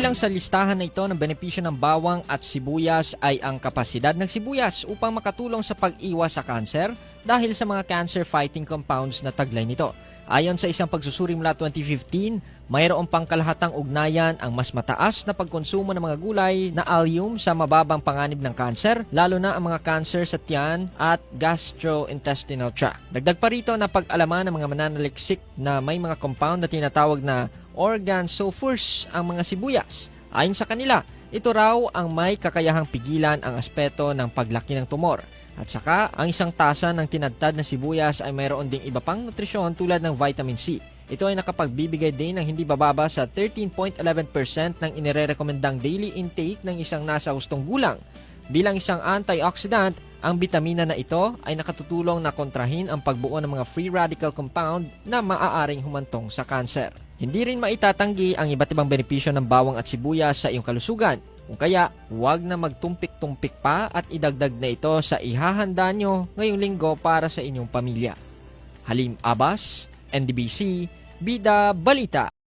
Kabilang sa listahan na ito ng benepisyo ng bawang at sibuyas ay ang kapasidad ng sibuyas upang makatulong sa pag-iwas sa kanser dahil sa mga cancer-fighting compounds na taglay nito. Ayon sa isang pagsusuri mula 2015, mayroong pangkalahatang ugnayan ang mas mataas na pagkonsumo ng mga gulay na allium sa mababang panganib ng kanser, lalo na ang mga kanser sa tiyan at gastrointestinal tract. Dagdag pa rito na pag-alaman ng mga mananaliksik na may mga compound na tinatawag na organ sulfurs ang mga sibuyas. Ayon sa kanila, ito raw ang may kakayahang pigilan ang aspeto ng paglaki ng tumor. At saka, ang isang tasa ng tinadtad na sibuyas ay mayroon ding iba pang nutrisyon tulad ng vitamin C. Ito ay nakapagbibigay din ng hindi bababa sa 13.11% ng inirerekomendang daily intake ng isang nasa hustong gulang. Bilang isang antioxidant, ang bitamina na ito ay nakatutulong na kontrahin ang pagbuo ng mga free radical compound na maaaring humantong sa kanser. Hindi rin maitatanggi ang iba't ibang benepisyo ng bawang at sibuyas sa iyong kalusugan. Kung kaya, huwag na magtumpik-tumpik pa at idagdag na ito sa ihahanda nyo ngayong linggo para sa inyong pamilya. Halim Abbas, NDBC, Bida Balita.